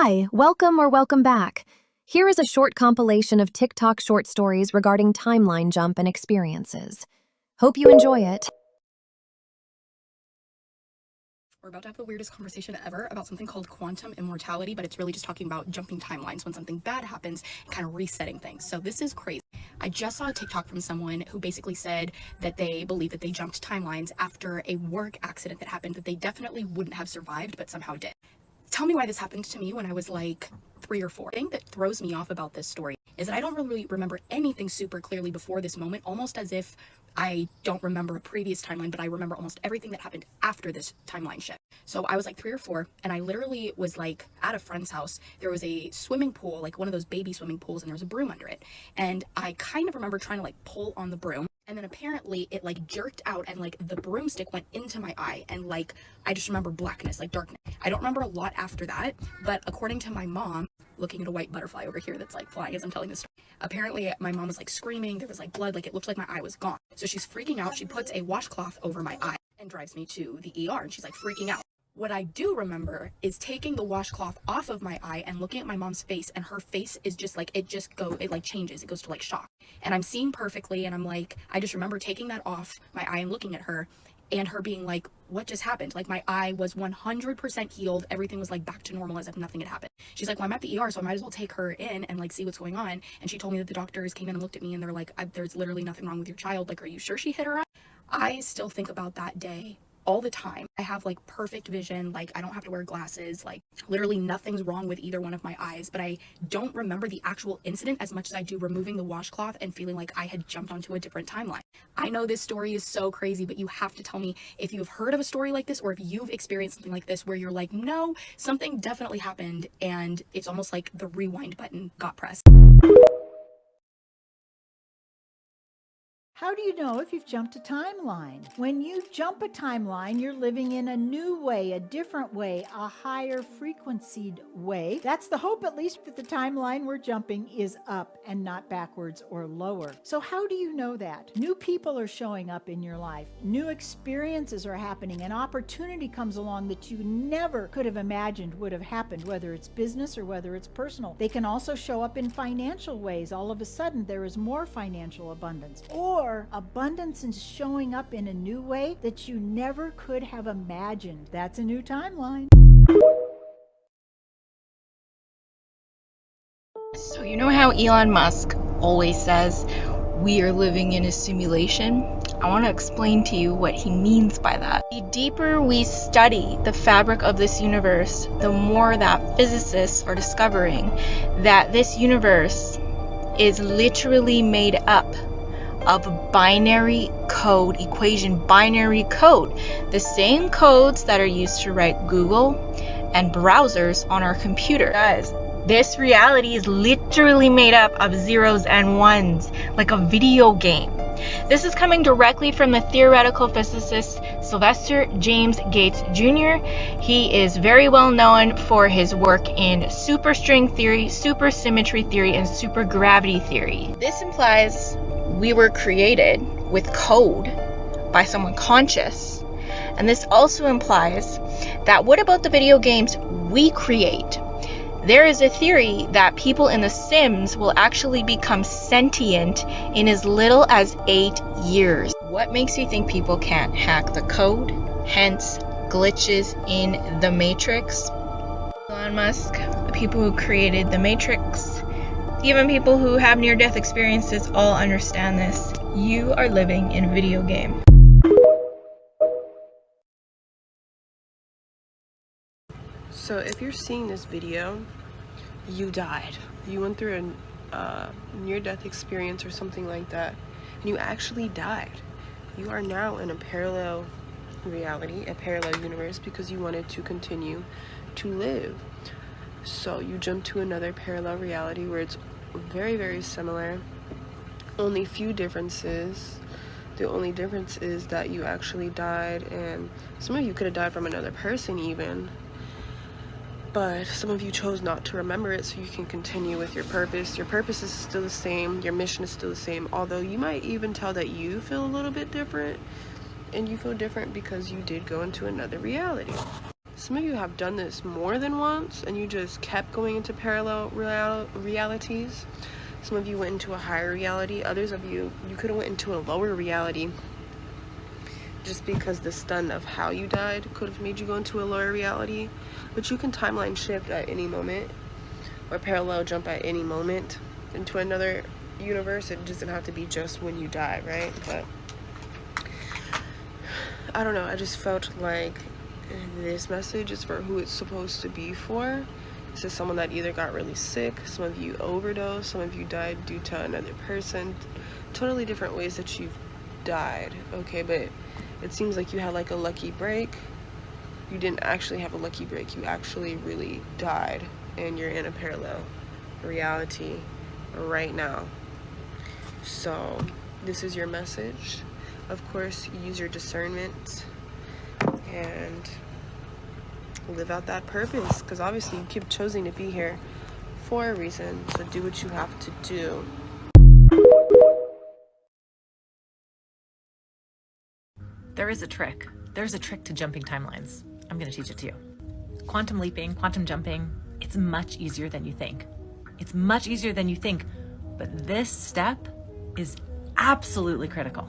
Hi, welcome or welcome back. Here is a short compilation of TikTok short stories regarding timeline jump and experiences. Hope you enjoy it. We're about to have the weirdest conversation ever about something called quantum immortality, but it's really just talking about jumping timelines when something bad happens and kind of resetting things. So this is crazy. I just saw a TikTok from someone who basically said that they believe that they jumped timelines after a work accident that happened that they definitely wouldn't have survived, but somehow did. Tell me why this happened to me when I was like 3 or 4. The thing that throws me off about this story is that I don't really remember anything super clearly before this moment, almost as if I don't remember a previous timeline, but I remember almost everything that happened after this timeline shift. So I was like 3 or 4, and I literally was like at a friend's house. There was a swimming pool, like one of those baby swimming pools, and there was a broom under it. And I kind of remember trying to like pull on the broom. And then apparently it like jerked out and like the broomstick went into my eye, and like I just remember blackness, like darkness. I don't remember a lot after that, but according to my mom, looking at a white butterfly over here that's like flying as I'm telling this story, apparently my mom was like screaming, there was like blood, like it looked like my eye was gone. So she's freaking out, she puts a washcloth over my eye and drives me to the ER, and she's like freaking out. What I do remember is taking the washcloth off of my eye and looking at my mom's face, and her face is just like, it like changes, it goes to like shock. And I'm seeing perfectly, and I'm like, I just remember taking that off my eye and looking at her, and her being like, what just happened? Like my eye was 100% healed, everything was like back to normal as if nothing had happened. She's like, well, I'm at the ER, so I might as well take her in and like see what's going on. And she told me that the doctors came in and looked at me, and they're like, there's literally nothing wrong with your child. Like, are you sure she hit her eye? I still think about that day all the time. I have like perfect vision, like I don't have to wear glasses, like literally nothing's wrong with either one of my eyes, but I don't remember the actual incident as much as I do removing the washcloth and feeling like I had jumped onto a different timeline. I know this story is so crazy, but you have to tell me if you've heard of a story like this, or if you've experienced something like this where you're like, no, something definitely happened and it's almost like the rewind button got pressed. How do you know if you've jumped a timeline? When you jump a timeline, you're living in a new way, a different way, a higher frequencied way. That's the hope, at least, that the timeline we're jumping is up and not backwards or lower. So how do you know that? New people are showing up in your life. New experiences are happening. An opportunity comes along that you never could have imagined would have happened, whether it's business or whether it's personal. They can also show up in financial ways. All of a sudden, there is more financial abundance. Or abundance is showing up in a new way that you never could have imagined. That's a new timeline. So you know how Elon Musk always says we are living in a simulation? I want to explain to you what he means by that. The deeper we study the fabric of this universe, the more that physicists are discovering that this universe is literally made up of binary code equation, binary code, the same codes that are used to write Google and browsers on our computer. Guys, this reality is literally made up of zeros and ones, like a video game. This is coming directly from the theoretical physicist Sylvester James Gates Jr. He is very well known for his work in superstring theory, supersymmetry theory, and supergravity theory. This implies we were created with code by someone conscious. And this also implies that what about the video games we create? There is a theory that people in The Sims will actually become sentient in as little as 8 years. What makes you think people can't hack the code? Hence, glitches in the Matrix. Elon Musk, the people who created the Matrix, even people who have near-death experiences all understand this. You are living in a video game. So if you're seeing this video, you died. You went through a near-death experience or something like that, and you actually died. You are now in a parallel reality, a parallel universe, because you wanted to continue to live. So you jump to another parallel reality where it's very, very similar. Only few differences. The only difference is that you actually died, and some of you could have died from another person even. But some of you chose not to remember it so you can continue with your purpose. Your purpose is still the same. Your mission is still the same. Although you might even tell that you feel a little bit different. And you feel different because you did go into another reality. Some of you have done this more than once and you just kept going into parallel realities. Some of you went into a higher reality. Others of you could have went into a lower reality just because the stun of how you died could have made you go into a lower reality. But you can timeline shift at any moment or parallel jump at any moment into another universe. It doesn't have to be just when you die, right? But I don't know, I just felt like this message is for who it's supposed to be for. This is someone that either got really sick, some of you overdosed, some of you died due to another person. Totally different ways that you've died, okay? But it seems like you had like a lucky break. You didn't actually have a lucky break. You actually really died, and you're in a parallel reality right now. So this is your message. Of course, use your discernment and live out that purpose, because obviously you keep choosing to be here for a reason. So do what you have to do. There is a trick. There's a trick to jumping timelines. I'm going to teach it to you. Quantum leaping, quantum jumping, it's much easier than you think. It's much easier than you think, but this step is absolutely critical.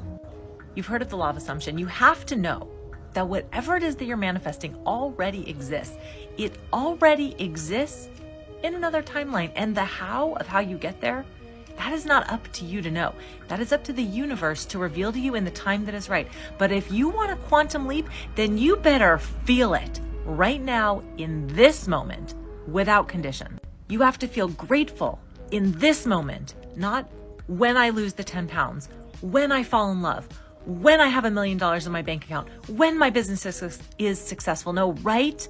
You've heard of the law of assumption. You have to know that whatever it is that you're manifesting already exists. It already exists in another timeline. And the how of how you get there, that is not up to you to know. That is up to the universe to reveal to you in the time that is right. But if you want a quantum leap, then you better feel it right now in this moment without condition. You have to feel grateful in this moment, not when I lose the 10 pounds, when I fall in love, when I have $1 million in my bank account, when my business is successful. No, right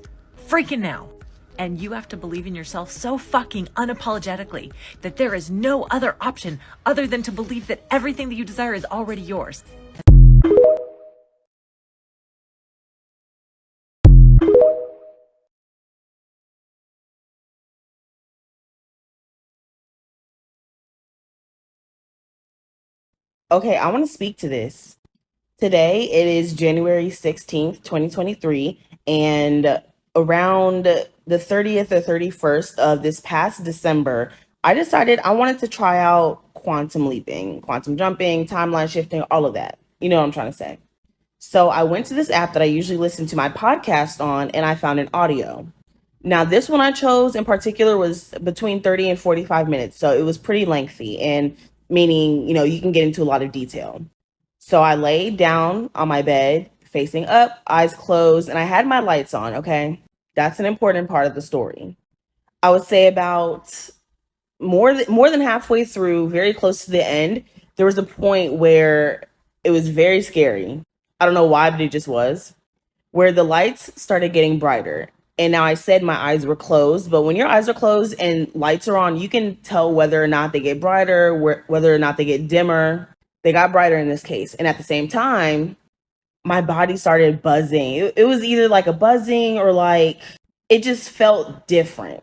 freaking now. And you have to believe in yourself so fucking unapologetically that there is no other option other than to believe that everything that you desire is already yours. Okay, I want to speak to this. Today, it is January 16th, 2023, and around the 30th or 31st of this past December, I decided I wanted to try out quantum leaping, quantum jumping, timeline shifting, all of that. You know what I'm trying to say. So I went to this app that I usually listen to my podcast on, and I found an audio. Now, this one I chose in particular was between 30 and 45 minutes, so it was pretty lengthy, and meaning, you can get into a lot of detail. So I laid down on my bed, facing up, eyes closed, and I had my lights on, okay? That's an important part of the story. I would say about more than halfway through, very close to the end, there was a point where it was very scary. I don't know why, but it just was, where the lights started getting brighter. And now I said my eyes were closed, but when your eyes are closed and lights are on, you can tell whether or not they get brighter, whether or not they get dimmer. They got brighter in this case. And at the same time, my body started buzzing. It was either like a buzzing or like it just felt different.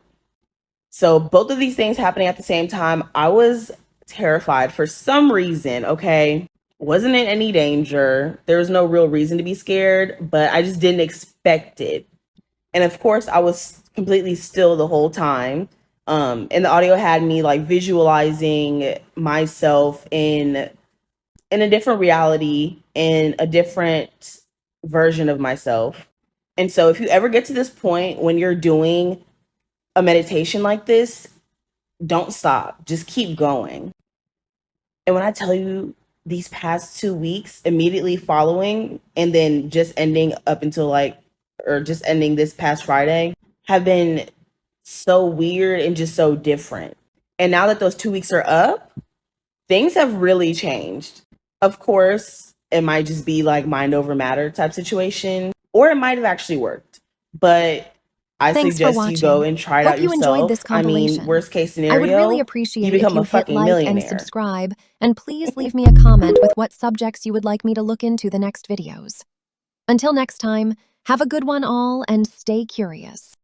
So both of these things happening at the same time, I was terrified for some reason, okay? Wasn't in any danger. There was no real reason to be scared, but I just didn't expect it. And of course, I was completely still the whole time. And the audio had me like visualizing myself in a different reality, in a different version of myself. And so if you ever get to this point when you're doing a meditation like this, don't stop. Just keep going. And when I tell you these past 2 weeks immediately following and then just ending up until just ending this past Friday have been so weird and just so different. And now that those 2 weeks are up, things have really changed. Of course, it might just be like mind over matter type situation, or it might have actually worked. But I Thanks for suggest you go watching. and try it Hope out you enjoyed this yourself. I mean, compilation. worst case I would really scenario, you appreciate if become you a hit fucking like and millionaire. subscribe, and please leave me a comment with what subjects you would like me to look into the next videos. Until next time, have a good one all and stay curious.